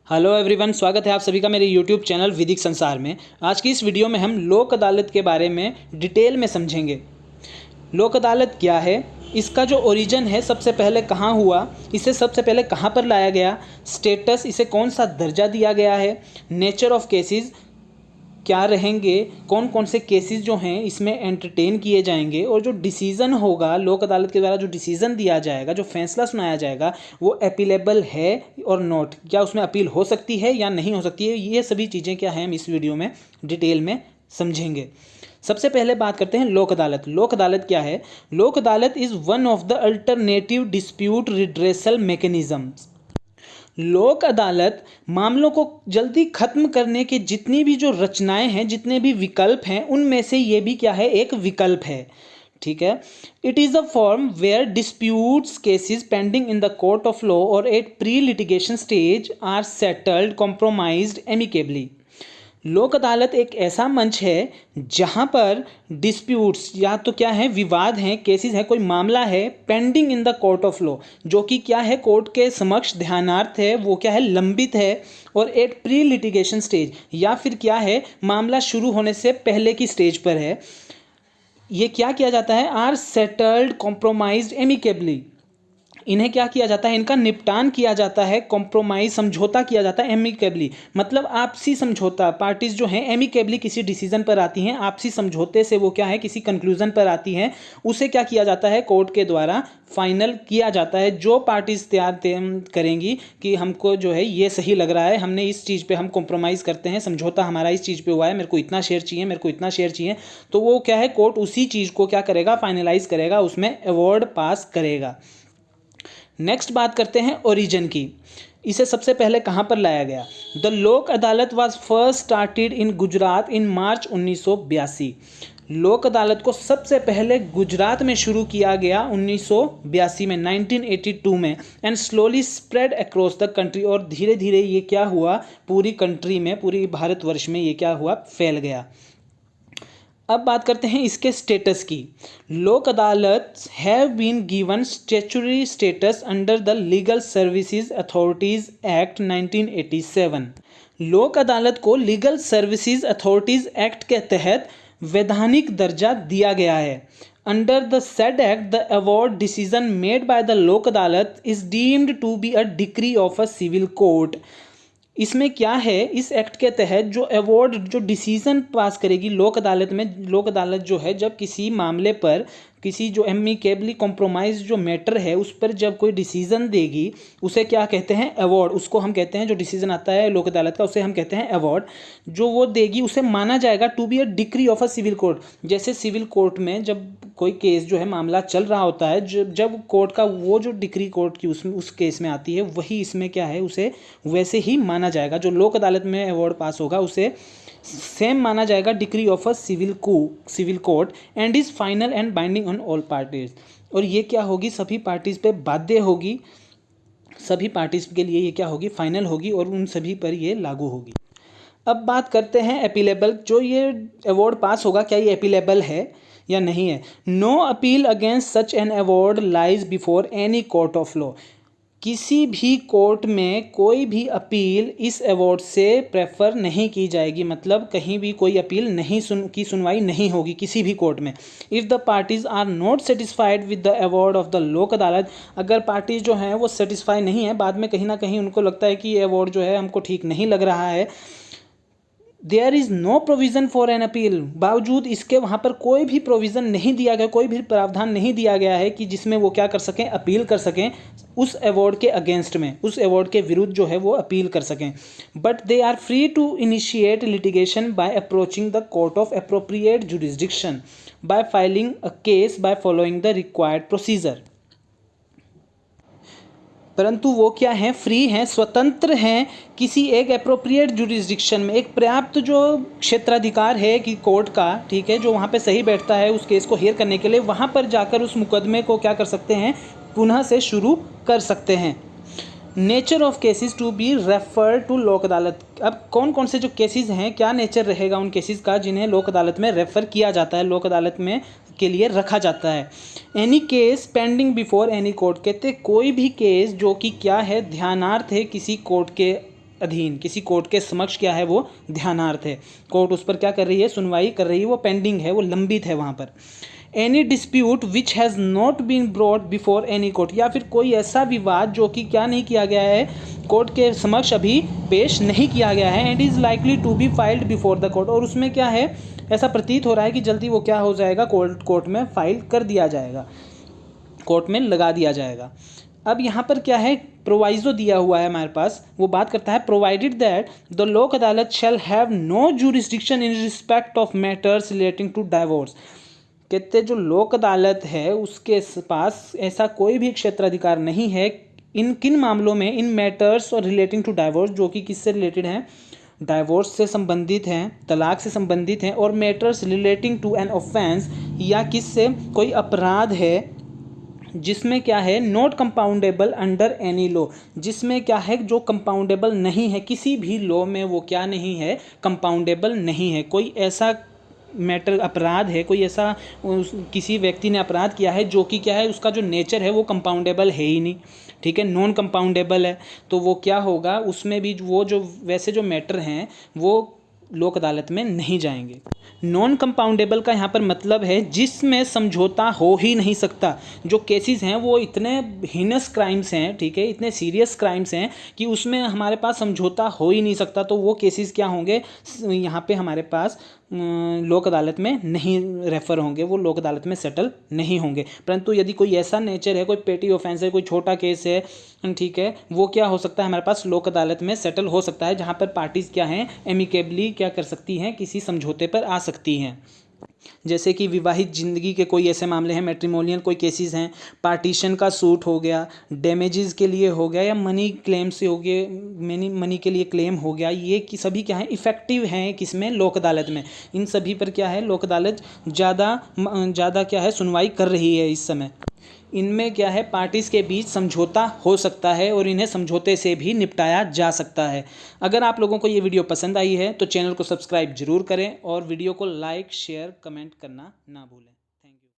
Hello everyone, स्वागत है आप सभी का मेरे यूट्यूब चैनल विधिक संसार में। आज की इस वीडियो में हम लोक अदालत के बारे में डिटेल में समझेंगे। लोक अदालत क्या है, इसका जो ओरिजिन है, सबसे पहले कहाँ हुआ, इसे सबसे पहले कहाँ पर लाया गया, स्टेटस, इसे कौन सा दर्जा दिया गया है, नेचर ऑफ केसेस क्या रहेंगे, कौन कौन से केसेस जो हैं इसमें एंटरटेन किए जाएंगे, और जो डिसीज़न होगा लोक अदालत के द्वारा जो डिसीज़न दिया जाएगा, जो फैसला सुनाया जाएगा, वो अपीलेबल है और नॉट, क्या उसमें अपील हो सकती है या नहीं हो सकती है। ये सभी चीज़ें क्या हैं हम इस वीडियो में डिटेल में समझेंगे। सबसे पहले बात करते हैं लोक अदालत। लोक अदालत क्या है? लोक अदालत is one of the alternative dispute redressal mechanisms. लोक अदालत मामलों को जल्दी खत्म करने के जितनी भी जो रचनाएं हैं, जितने भी विकल्प हैं, उनमें से ये भी क्या है, एक विकल्प है। ठीक है। It is a forum where disputes cases pending in the court of law और at pre litigation stage are settled compromised amicably. Lok Adalat एक ऐसा मंच है जहां पर डिस्प्यूट्स, या तो क्या है, विवाद हैं, केसेस है, कोई मामला है pending in the court of law, जो कि क्या है, कोर्ट के समक्ष ध्यानार्थ है, वो क्या है, लंबित है, और एट प्री लिटिगेशन स्टेज, या फिर क्या है, मामला शुरू होने से पहले की स्टेज पर है। ये क्या किया जाता है, आर सेटल्ड कॉम्प्रोमाइज्ड एमिकेबली। इन्हें क्या किया जाता है, इनका निपटान किया जाता है, कॉम्प्रोमाइज, समझौता किया जाता है एमिकेबली, मतलब आपसी समझौता। पार्टीज जो हैं एमिकेबली किसी डिसीजन पर आती हैं, आपसी समझौते से वो क्या है, किसी कंक्लूजन पर आती हैं, उसे क्या किया जाता है, कोर्ट के द्वारा फाइनल किया जाता है। जो पार्टीज तैयार करेंगी कि हमको जो है ये सही लग रहा है, हमने इस चीज़ पे हम कॉम्प्रोमाइज़ करते हैं, समझौता हमारा इस चीज़ पे हुआ है, मेरे को इतना शेयर चाहिए, मेरे को इतना शेयर चाहिए, तो वो क्या है, कोर्ट उसी चीज़ को क्या करेगा, फाइनलाइज करेगा, उसमें अवार्ड पास करेगा। नेक्स्ट बात करते हैं ओरिजिन की। इसे सबसे पहले कहाँ पर लाया गया? The Lok Adalat was first started in Gujarat in March 1982। Lok अदालत को सबसे पहले गुजरात में शुरू किया गया 1982 में, 1982 में, and slowly spread across the country, और धीरे धीरे ये क्या हुआ, पूरी कंट्री में, पूरी भारतवर्ष में ये क्या हुआ, फैल गया। अब बात करते हैं इसके स्टेटस की। Lok Adalat have been given statutory status under the legal services authorities act 1987। Lok अदालत को लीगल सर्विसेज अथॉरिटीज एक्ट के तहत वैधानिक दर्जा दिया गया है। Under the said act the award decision made by the Lok Adalat is deemed to be a decree of a civil court. इसमें क्या है, इस एक्ट के तहत जो अवार्ड, जो डिसीजन पास करेगी लोक अदालत में, लोक अदालत जो है जब किसी मामले पर, किसी जो एमिकेबली कॉम्प्रोमाइज जो मैटर है उस पर जब कोई डिसीजन देगी, उसे क्या कहते हैं, अवार्ड। उसको हम कहते हैं, जो डिसीजन आता है लोक अदालत का, उसे हम कहते हैं अवार्ड। जो वो देगी उसे माना जाएगा to be a decree of a civil court. जैसे सिविल कोर्ट में जब कोई केस जो है, मामला चल रहा होता है, जब कोर्ट का वो जो डिक्री कोर्ट की उसमें उस केस में आती है, वही इसमें क्या है, उसे वैसे ही माना जाएगा। जो लोक अदालत में अवार्ड पास होगा उसे सेम माना जाएगा, decree of a civil court, and is final and binding on all parties. और ये क्या होगी, सभी पार्टीज पे बाध्य होगी, सभी पार्टीज के लिए ये क्या होगी, फाइनल होगी, और उन सभी पर ये लागू होगी। अब बात करते हैं अपीलेबल। जो ये अवार्ड पास होगा, क्या ये अपीलेबल है या नहीं है? No appeal against such an award lies before any court of law. किसी भी कोर्ट में कोई भी अपील इस अवार्ड से प्रेफर नहीं की जाएगी, मतलब कहीं भी कोई अपील नहीं सुनवाई नहीं होगी किसी भी कोर्ट में। If the parties are not satisfied with the award of the Lok Adalat, अगर पार्टीज जो हैं वो सेटिस्फाई नहीं है, बाद में कहीं ना कहीं उनको लगता है कि ये अवार्ड जो है हमको ठीक नहीं लग रहा है, there is no provision for an appeal, बावजूद इसके वहाँ पर कोई भी प्रोविज़न नहीं दिया गया, कोई भी प्रावधान नहीं दिया गया है कि जिसमें वो क्या कर सकें, अपील कर सकें उस अवार्ड के अगेंस्ट में, उस अवार्ड के विरुद्ध जो है वो अपील कर सकें। But they are free to initiate litigation by approaching the court of appropriate jurisdiction by filing a case by following the required procedure. परंतु वो क्या हैं, फ्री हैं, स्वतंत्र हैं, किसी एक एप्रोप्रिएट जुरिस्डिक्शन में, एक पर्याप्त जो क्षेत्राधिकार है कि कोर्ट का, ठीक है, जो वहाँ पे सही बैठता है उस केस को हेयर करने के लिए, वहाँ पर जाकर उस मुकदमे को क्या कर सकते हैं, पुनः से शुरू कर सकते हैं। Nature of cases to be refer to Lok Adalat. अब कौन कौन से जो केसेस हैं, क्या नेचर रहेगा उन केसेस का जिन्हें लोक अदालत में रेफ़र किया जाता है, लोक अदालत में के लिए रखा जाता है। Any case pending before any court, कहते कोई भी केस जो कि क्या है, ध्यानार्थ है किसी कोर्ट के अधीन, किसी कोर्ट के समक्ष क्या है वो ध्यानार्थ है। कोर्ट उस पर क्या कर रही है, सुनवाई कर रही है, वो पेंडिंग है, वो लंबित है वहाँ पर। Any dispute which has not been brought before any court, या फिर कोई ऐसा विवाद जो कि क्या नहीं किया गया है, कोर्ट के समक्ष अभी पेश नहीं किया गया है, and is likely to be filed before the court, और उसमें क्या है, ऐसा प्रतीत हो रहा है कि जल्दी वो क्या हो जाएगा, कोर्ट में फाइल कर दिया जाएगा, कोर्ट में लगा दिया जाएगा। अब यहाँ पर क्या है, प्रोवाइजो दिया हुआ है हमारे पास, वो बात करता है provided that the Lok Adalat shall have no jurisdiction in respect of matters relating to divorce. कहते जो लोक अदालत है उसके पास ऐसा कोई भी क्षेत्राधिकार नहीं है इन किन मामलों में, इन मैटर्स और रिलेटिंग टू डाइवोर्स, जो कि किससे रिलेटेड हैं, डाइवोर्स से संबंधित हैं, तलाक से संबंधित हैं, और matters relating to an offence, या किससे, कोई अपराध है जिसमें क्या है, not compoundable under any law, जिसमें क्या है, जो कंपाउंडेबल नहीं है किसी भी लॉ में, वो क्या नहीं है, कंपाउंडेबल नहीं है। कोई ऐसा मैटर, अपराध है, कोई ऐसा किसी व्यक्ति ने अपराध किया है जो कि क्या है, उसका जो नेचर है वो कंपाउंडेबल है ही नहीं, ठीक है, नॉन कंपाउंडेबल है, तो वो क्या होगा, उसमें भी वो जो वैसे जो मैटर हैं वो लोक अदालत में नहीं जाएंगे। नॉन कंपाउंडेबल का यहाँ पर मतलब है जिसमें समझौता हो ही नहीं सकता। जो केसेस हैं वो इतने हीनस क्राइम्स हैं, ठीक है, इतने सीरियस क्राइम्स हैं कि उसमें हमारे पास समझौता हो ही नहीं सकता, तो वो केसेस क्या होंगे, यहाँ पे हमारे पास लोक अदालत में नहीं रेफर होंगे, वो लोक अदालत में सेटल नहीं होंगे। परंतु यदि कोई ऐसा नेचर है, कोई पेटी ऑफेंस है, कोई छोटा केस है, ठीक है, वो क्या हो सकता है, हमारे पास लोक अदालत में सेटल हो सकता है, जहाँ पर पार्टीज क्या हैं, एमिकेबली क्या कर सकती हैं, किसी समझौते पर आ सकती हैं। जैसे कि विवाहित ज़िंदगी के कोई ऐसे मामले हैं, मैट्रिमोनियल कोई केसेस हैं, पार्टीशन का सूट हो गया, डैमेजेस के लिए हो गया, या मनी क्लेम से हो गए, मनी के लिए क्लेम हो गया, ये कि सभी क्या है, इफ़ेक्टिव हैं किसमें, लोक अदालत में। इन सभी पर क्या है, लोक अदालत ज़्यादा क्या है, सुनवाई कर रही है इस समय। इनमें क्या है, पार्टीज़ के बीच समझौता हो सकता है और इन्हें समझौते से भी निपटाया जा सकता है। अगर आप लोगों को ये वीडियो पसंद आई है तो चैनल को सब्सक्राइब जरूर करें और वीडियो को लाइक, शेयर, कमेंट करना ना भूलें।